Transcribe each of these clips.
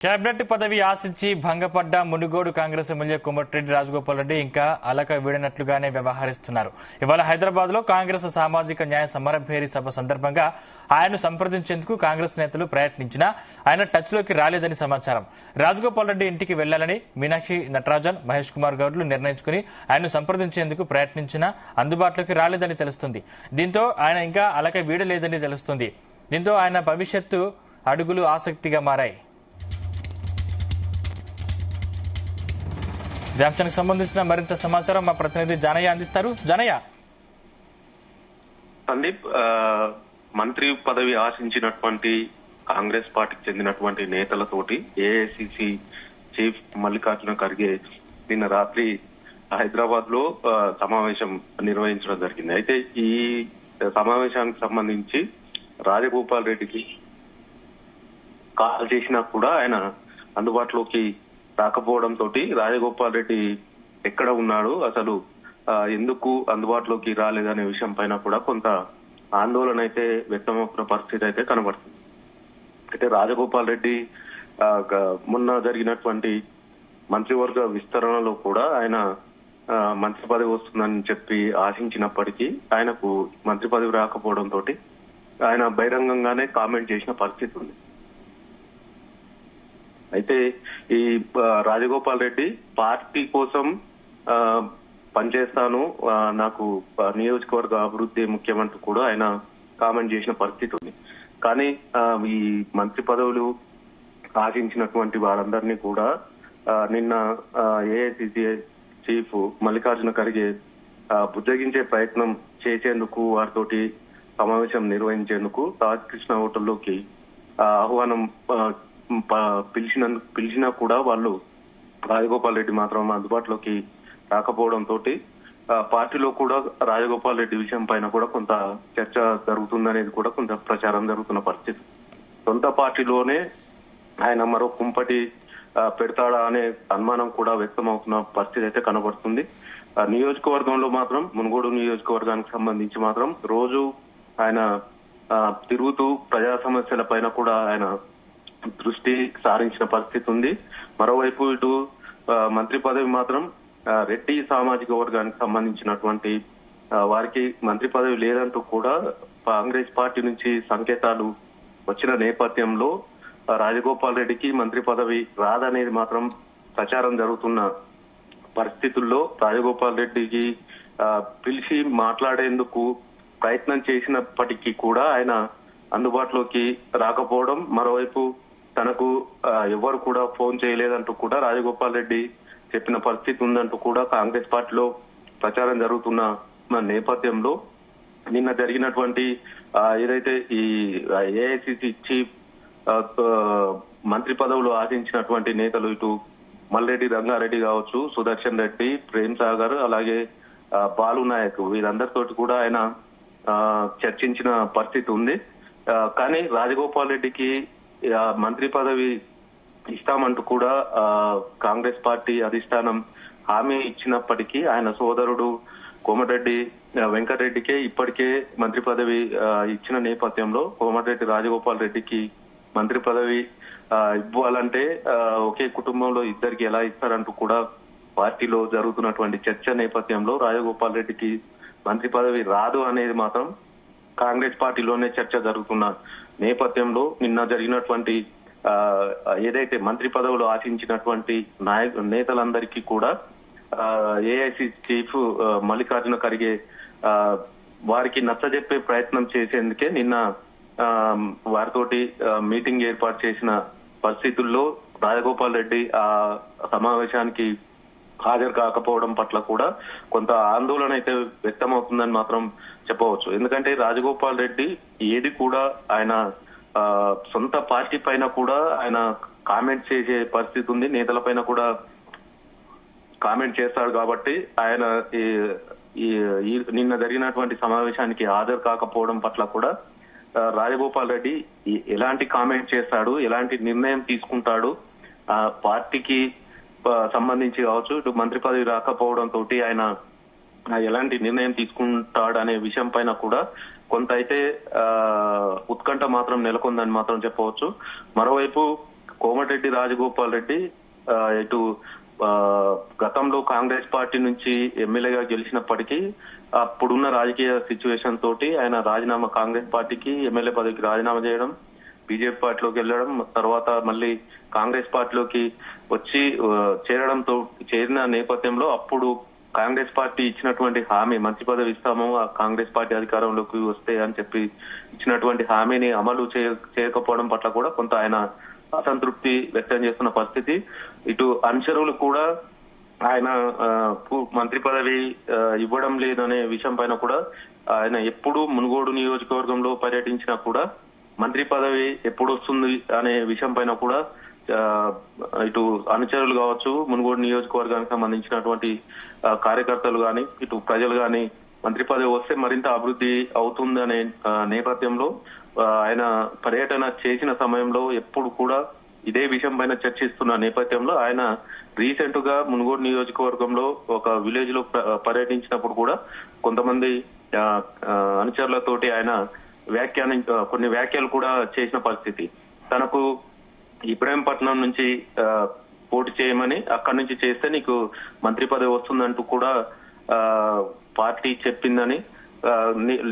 Cabinet పదవి ఆశించి భంగపడ్డ Munugode Congress MLA Komatireddy Rajagopal Reddy ఇంకా అలక వీడినట్లుగానే వ్యవహరిస్తున్నారు. ఇవాళ హైదరాబాద్ లో కాంగ్రెస్ సామాజిక న్యాయ సమరభేరి సభ సందర్భంగా ఆయన్ను సంప్రదించేందుకు కాంగ్రెస్ నేతలు ప్రయత్నించినా ఆయన టచ్ లోకి రాలేదని సమాచారం. రాజగోపాల్ రెడ్డి ఇంటికి వెళ్లాలని మీనాక్షి నటరాజన్, మహేష్ కుమార్ గౌడ్లు నిర్ణయించుకుని ఆయన్ను సంప్రదించేందుకు ప్రయత్నించినా అందుబాటులోకి రాలేదని తెలుస్తుంది. దీంతో ఆయన ఇంకా అలక వీడలేదని తెలుస్తుంది. దీంతో ఆయన భవిష్యత్తు అడుగులు ఆసక్తిగా మారాయి. ఈ అంశానికి సంబంధించిన మరింత సమాచారం మా ప్రతినిధి జానయ్య అందిస్తారు. జానయ్య, సందీప్, మంత్రి పదవి ఆశించినటువంటి కాంగ్రెస్ పార్టీకి చెందినటువంటి నేతలతోటి ఏఐసిసి చీఫ్ మల్లికార్జున ఖర్గే నిన్న రాత్రి హైదరాబాద్ లో సమావేశం నిర్వహించడం జరిగింది. అయితే ఈ సమావేశానికి సంబంధించి రాజగోపాల్ రెడ్డికి కాల్ చేసినా కూడా ఆయన అందుబాటులోకి రాకపోవడంతో రాజగోపాల్ రెడ్డి ఎక్కడ ఉన్నాడు, అసలు ఎందుకు అందుబాటులోకి రాలేదనే విషయం పైన కూడా కొంత ఆందోళన అయితే వ్యక్తమవుతున్న పరిస్థితి అయితే కనబడుతుంది. అయితే రాజగోపాల్ రెడ్డి మొన్న జరిగినటువంటి మంత్రివర్గ విస్తరణలో కూడా ఆయన మంత్రి పదవి వస్తుందని చెప్పి ఆశించినప్పటికీ ఆయనకు మంత్రి పదవి రాకపోవడంతో ఆయన బహిరంగంగానే కామెంట్ చేసిన పరిస్థితి ఉంది. అయితే ఈ రాజగోపాల్ రెడ్డి పార్టీ కోసం పనిచేస్తాను, నాకు నియోజకవర్గ అభివృద్ధి ముఖ్యమంటూ కూడా ఆయన కామెంట్ చేసిన పరిస్థితి ఉంది. కానీ ఈ మంత్రి పదవులు ఆశించినటువంటి వారందరినీ కూడా నిన్న ఏఐసిసి చీఫ్ మల్లికార్జున ఖర్గే బుజ్జగించే ప్రయత్నం చేసేందుకు వారితోటి సమావేశం నిర్వహించేందుకు తాజ్ కృష్ణ హోటల్లోకి ఆహ్వానం పిలిచినా కూడా వాళ్ళు రాజగోపాల్ రెడ్డి మాత్రం అందుబాటులోకి రాకపోవడంతో పార్టీలో కూడా రాజగోపాల్ రెడ్డి విషయం పైన కూడా కొంత చర్చ జరుగుతుందనేది కూడా కొంత ప్రచారం జరుగుతున్న పరిస్థితి. సొంత పార్టీలోనే ఆయన మరో కుంపటి పెడతాడా అనే అనుమానం కూడా వ్యక్తం అవుతున్న పరిస్థితి అయితే కనబడుతుంది. నియోజకవర్గంలో మాత్రం మునుగోడు నియోజకవర్గానికి సంబంధించి మాత్రం రోజు ఆయన తిరుగుతూ ప్రజా సమస్యల పైన కూడా ఆయన దృష్టి సారించిన పరిస్థితి ఉంది. మరోవైపు ఇటు మంత్రి పదవి మాత్రం రెడ్డి సామాజిక వర్గానికి సంబంధించినటువంటి వారికి మంత్రి పదవి లేదంటూ కూడా కాంగ్రెస్ పార్టీ నుంచి సంకేతాలు వచ్చిన నేపథ్యంలో రాజగోపాల్ రెడ్డికి మంత్రి పదవి రాదనేది మాత్రం ప్రచారం జరుగుతున్న పరిస్థితుల్లో రాజగోపాల్ రెడ్డికి పిలిచి మాట్లాడేందుకు ప్రయత్నం చేసినప్పటికీ కూడా ఆయన అందుబాటులోకి రాకపోవడం, మరోవైపు తనకు ఎవరు కూడా ఫోన్ చేయలేదంటూ కూడా రాజగోపాల్ రెడ్డి చెప్పిన పరిస్థితి ఉందంటూ కూడా కాంగ్రెస్ పార్టీలో ప్రచారం జరుగుతున్న నేపథ్యంలో నిన్న జరిగినటువంటి ఏదైతే ఈ ఏఐసిసి చీఫ్ మంత్రి పదవులు ఆశించినటువంటి నేతలు ఇటు మల్రెడ్డి రంగారెడ్డి కావచ్చు, సుదర్శన్ రెడ్డి, ప్రేమ్ సాగర్, అలాగే బాలు నాయక్ వీరందరితోటి కూడా ఆయన చర్చించిన పరిస్థితి ఉంది. కానీ రాజగోపాల్ రెడ్డికి మంత్రి పదవి ఇస్తామంటూ కూడా కాంగ్రెస్ పార్టీ అధిష్టానం హామీ ఇచ్చినప్పటికీ ఆయన సోదరుడు కోమటిరెడ్డి వెంకటరెడ్డికే ఇప్పటికే మంత్రి పదవి ఇచ్చిన నేపథ్యంలో కోమటిరెడ్డి రాజగోపాల్ రెడ్డికి మంత్రి పదవి ఇవ్వాలంటే ఒకే కుటుంబంలో ఇద్దరికి ఎలా ఇస్తారంటూ కూడా పార్టీలో జరుగుతున్నటువంటి చర్చ నేపథ్యంలో రాజగోపాల్ రెడ్డికి మంత్రి పదవి రాదు అనేది మాత్రం కాంగ్రెస్ పార్టీలోనే చర్చ జరుగుతున్న నేపథ్యంలో నిన్న జరిగినటువంటి ఏదైతే మంత్రి పదవులు ఆశించినటువంటి నేతలందరికీ కూడా ఏఐసి చీఫ్ మల్లికార్జున ఖర్గే వారికి నచ్చజెప్పే ప్రయత్నం చేసేందుకే నిన్న వారితోటి మీటింగ్ ఏర్పాటు చేసిన పరిస్థితుల్లో రాజగోపాల్ రెడ్డి ఆ సమావేశానికి హాజరు కాకపోవడం పట్ల కూడా కొంత ఆందోళన అయితే వ్యక్తమవుతుందని మాత్రం చెప్పవచ్చు. ఎందుకంటే రాజగోపాల్ రెడ్డి ఏది కూడా ఆయన సొంత పార్టీ పైన కూడా ఆయన కామెంట్ చేసే పరిస్థితి ఉంది, నేతల పైన కూడా కామెంట్ చేస్తాడు. కాబట్టి ఆయన నిన్న జరిగినటువంటి సమావేశానికి హాజరు కాకపోవడం పట్ల కూడా రాజగోపాల్ రెడ్డి ఎలాంటి కామెంట్ చేస్తాడు, ఎలాంటి నిర్ణయం తీసుకుంటాడు, ఆ పార్టీకి సంబంధించి కావచ్చు, ఇటు మంత్రి పదవి రాకపోవడంతో ఆయన ఎలాంటి నిర్ణయం తీసుకుంటాడు అనే విషయం పైన కూడా కొంత అయితే ఉత్కంఠ మాత్రం నెలకొందని మాత్రం చెప్పవచ్చు. మరోవైపు కోమటిరెడ్డి రాజగోపాల్ రెడ్డి ఇటు గతంలో కాంగ్రెస్ పార్టీ నుంచి ఎమ్మెల్యేగా గెలిచినప్పటికీ అప్పుడున్న రాజకీయ సిచ్యువేషన్ తోటి ఆయన కాంగ్రెస్ పార్టీకి ఎమ్మెల్యే పదవికి రాజీనామా చేయడం, బీజేపీ పార్టీలోకి వెళ్ళడం, తర్వాత మళ్ళీ కాంగ్రెస్ పార్టీలోకి వచ్చి చేరిన నేపథ్యంలో అప్పుడు కాంగ్రెస్ పార్టీ ఇచ్చినటువంటి హామీ, మంత్రి పదవి ఇస్తాము ఆ కాంగ్రెస్ పార్టీ అధికారంలోకి వస్తే అని చెప్పి ఇచ్చినటువంటి హామీని అమలు చేయకపోవడం పట్ల కూడా కొంత ఆయన అసంతృప్తి వ్యక్తం చేస్తున్న పరిస్థితి. ఇటు అనుచరులు కూడా ఆయన మంత్రి పదవి ఇవ్వడం లేదనే విషయం పైన కూడా ఆయన ఎప్పుడు మునుగోడు నియోజకవర్గంలో పర్యటించినా కూడా మంత్రి పదవి ఎప్పుడు వస్తుంది అనే విషయం పైన కూడా ఇటు అనుచరులు కావచ్చు, మునుగోడు నియోజకవర్గానికి సంబంధించినటువంటి కార్యకర్తలు గాని, ఇటు ప్రజలు గాని మంత్రి పదవి వస్తే మరింత అభివృద్ధి అవుతుందనే నేపథ్యంలో ఆయన పర్యటన చేసిన సమయంలో ఎప్పుడు కూడా ఇదే విషయం పైన చర్చిస్తున్న నేపథ్యంలో ఆయన రీసెంట్ గా మునుగోడు నియోజకవర్గంలో ఒక విలేజ్ లో పర్యటించినప్పుడు కూడా కొంతమంది అనుచరులతోటి ఆయన కొన్ని వ్యాఖ్యలు కూడా చేసిన పరిస్థితి. తనకు ఇబ్రాహీంపట్నం నుంచి పోటీ చేయమని, అక్కడి నుంచి చేస్తే నీకు మంత్రి పదవి వస్తుందంటూ కూడా పార్టీ చెప్పిందని,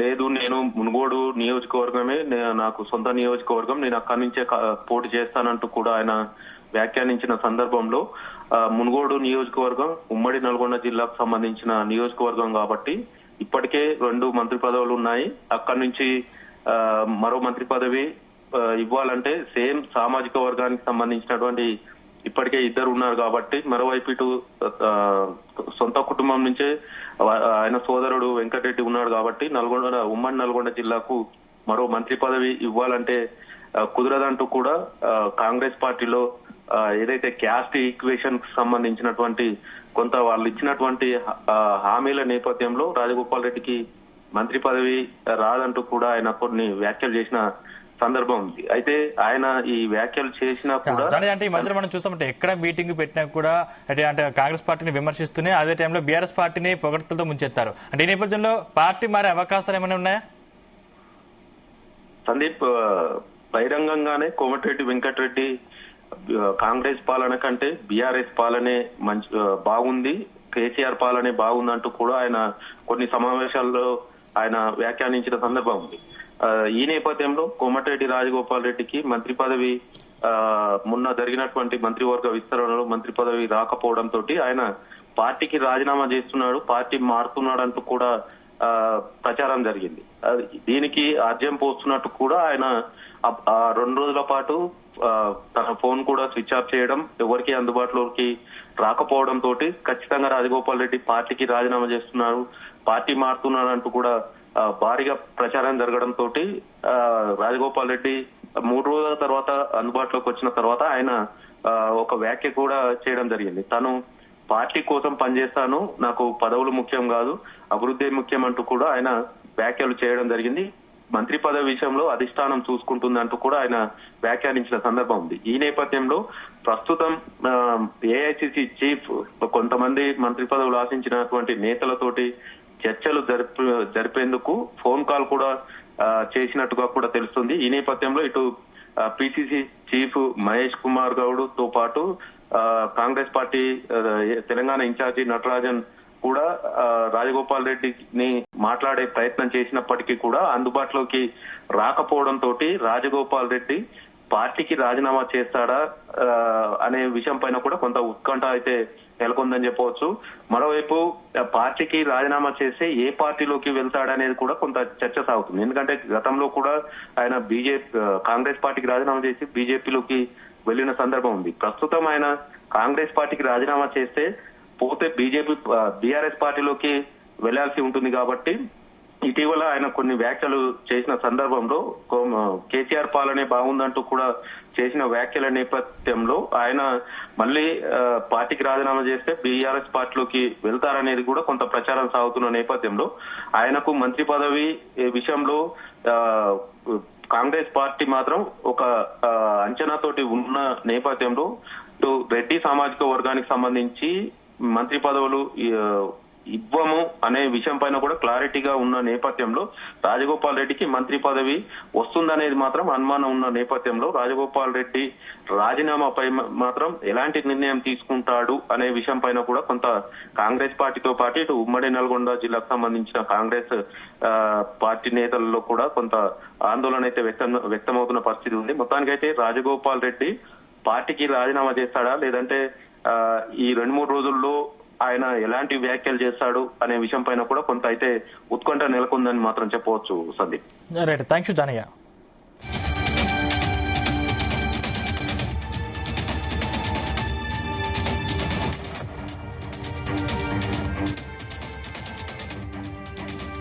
లేదు నేను మునుగోడు నియోజకవర్గమే నాకు సొంత నియోజకవర్గం, నేను అక్కడి నుంచే పోటీ చేస్తానంటూ కూడా ఆయన వ్యాఖ్యానించిన సందర్భంలో మునుగోడు నియోజకవర్గం ఉమ్మడి నల్గొండ జిల్లాకు సంబంధించిన నియోజకవర్గం కాబట్టి ఇప్పటికే 2 మంత్రి పదవులు ఉన్నాయి, అక్కడి నుంచి మరో మంత్రి పదవి ఇవ్వాలంటే సేమ్ సామాజిక వర్గానికి సంబంధించినటువంటి ఇప్పటికే 2 ఉన్నారు కాబట్టి, మరోవైపు ఇటు సొంత కుటుంబం నుంచే ఆయన సోదరుడు వెంకటరెడ్డి ఉన్నాడు కాబట్టి ఉమ్మడి నల్గొండ జిల్లాకు మరో మంత్రి పదవి ఇవ్వాలంటే కుదరదంటూ కూడా కాంగ్రెస్ పార్టీలో ఏదైతే క్యాస్ట్ ఈక్వేషన్ కు సంబంధించినటువంటి కొంత వాళ్ళు ఇచ్చినటువంటి హామీల నేపథ్యంలో రాజగోపాల్ రెడ్డికి మంత్రి పదవి రాదంటూ కూడా ఆయన కొన్ని వ్యాఖ్యలు చేసిన సందర్భం ఉంది. అయితే ఆయన ఈ వ్యాఖ్యలు చేసినా కూడా అంటే ఈ మధ్య మనం చూసామంటే ఎక్కడ మీటింగ్ పెట్టినా కూడా అంటే కాంగ్రెస్ పార్టీని విమర్శిస్తూనే అదే టైంలో బీఆర్ఎస్ పార్టీని పొగడ్తలతో ముంచెత్తారు. అంటే ఈ నేపథ్యంలో పార్టీ మారే అవకాశాలు ఏమైనా ఉన్నాయా? సందీప్, బహిరంగంగానే కోమటిరెడ్డి వెంకటరెడ్డి కాంగ్రెస్ పాలన కంటే బీఆర్ఎస్ పాలనే బాగుంది, కేసీఆర్ పాలనే బాగుందంటూ కూడా ఆయన కొన్ని సమావేశాల్లో ఆయన వ్యాఖ్యానించిన సందర్భం ఉంది. ఈ నేపథ్యంలో కోమటిరెడ్డి రాజగోపాల్ రెడ్డికి మంత్రి పదవి మొన్న జరిగినటువంటి మంత్రివర్గ విస్తరణలో మంత్రి పదవి రాకపోవడంతో ఆయన పార్టీకి రాజీనామా చేస్తున్నాడు, పార్టీ మారుతున్నాడు అంటూ కూడా ప్రచారం జరిగింది. దీనికి ఆజ్యం పోస్తున్నట్టు కూడా ఆయన 2 రోజుల పాటు తన ఫోన్ కూడా స్విచ్ ఆఫ్ చేయడం, ఎవరికి అందుబాటులోకి రాకపోవడం తోటి ఖచ్చితంగా రాజగోపాల్ రెడ్డి పార్టీకి రాజీనామా చేస్తున్నారు, పార్టీ మారుతున్నాడు అంటూ కూడా భారీగా ప్రచారం జరగడం తోటి రాజగోపాల్ రెడ్డి 3 రోజుల తర్వాత అందుబాటులోకి వచ్చిన తర్వాత ఆయన ఒక వ్యాఖ్య కూడా చేయడం జరిగింది. తను పార్టీ కోసం పనిచేస్తాను, నాకు పదవులు ముఖ్యం కాదు, అభివృద్ధి ముఖ్యం అంటూ కూడా ఆయన వ్యాఖ్యలు చేయడం జరిగింది. మంత్రి పదవి విషయంలో అధిష్టానం చూసుకుంటుంది అంటూ కూడా ఆయన వ్యాఖ్యానించిన సందర్భం ఉంది. ఈ నేపథ్యంలో ప్రస్తుతం ఏఐసిసి చీఫ్ కొంతమంది మంత్రి పదవులు ఆశించినటువంటి నేతలతోటి చర్చలు జరిపేందుకు ఫోన్ కాల్ కూడా చేసినట్టుగా కూడా తెలుస్తుంది. ఈ నేపథ్యంలో ఇటు పిసిసి చీఫ్ మహేష్ కుమార్ గౌడ్ తో పాటు కాంగ్రెస్ పార్టీ తెలంగాణ ఇన్ఛార్జి నటరాజన్ కూడా రాజగోపాల్ రెడ్డిని మాట్లాడే ప్రయత్నం చేసినప్పటికీ కూడా అందుబాటులోకి రాకపోవడం తోటి రాజగోపాల్ రెడ్డి పార్టీకి రాజీనామా చేస్తాడా అనే విషయం పైన కూడా కొంత ఉత్కంఠ అయితే నెలకొందని చెప్పవచ్చు. మరోవైపు పార్టీకి రాజీనామా చేస్తే ఏ పార్టీలోకి వెళ్తాడనేది కూడా కొంత చర్చ సాగుతుంది. ఎందుకంటే గతంలో కూడా ఆయన కాంగ్రెస్ పార్టీకి రాజీనామా చేసి బీజేపీలోకి వెళ్లిన సందర్భం ఉంది. ప్రస్తుతం ఆయన కాంగ్రెస్ పార్టీకి రాజీనామా చేస్తే పోతే బీఆర్ఎస్ పార్టీలోకి వెళ్లాల్సి ఉంటుంది కాబట్టి ఇటీవల ఆయన కొన్ని వ్యాఖ్యలు చేసిన సందర్భంలో కేసీఆర్ పాలనే బాగుందంటూ కూడా చేసిన వ్యాఖ్యల నేపథ్యంలో ఆయన మళ్ళీ పార్టీకి రాజీనామా చేస్తే బీఆర్ఎస్ పార్టీలోకి వెళ్తారనేది కూడా కొంత ప్రచారం సాగుతున్న నేపథ్యంలో ఆయనకు మంత్రి పదవి విషయంలో కాంగ్రెస్ పార్టీ మాత్రం ఒక అంచనాతోటి ఉన్న నేపథ్యంలో రెడ్డి సామాజిక వర్గానికి సంబంధించి మంత్రి పదవులు ఇవ్వము అనే విషయం పైన కూడా క్లారిటీగా ఉన్న నేపథ్యంలో రాజగోపాల్ రెడ్డికి మంత్రి పదవి వస్తుందనేది మాత్రం అనుమానం ఉన్న నేపథ్యంలో రాజగోపాల్ రెడ్డి రాజీనామాపై మాత్రం ఎలాంటి నిర్ణయం తీసుకుంటాడు అనే విషయం పైన కూడా కొంత కాంగ్రెస్ పార్టీతో పాటు ఇటు ఉమ్మడి నల్గొండ జిల్లాకు సంబంధించిన కాంగ్రెస్ పార్టీ నేతల్లో కూడా కొంత ఆందోళన అయితే వ్యక్తమవుతున్న పరిస్థితి ఉంది. మొత్తానికైతే రాజగోపాల్ రెడ్డి పార్టీకి రాజీనామా చేస్తాడా లేదంటే ఈ 2-3 రోజుల్లో ఆయన ఎలాంటి వ్యాఖ్యలు చేస్తాడు అనే విషయం పైన కూడా కొంత అయితే ఉత్కంఠ నెలకొందని మాత్రం చెప్పవచ్చు Sandeep. Right, thank you Janaiah.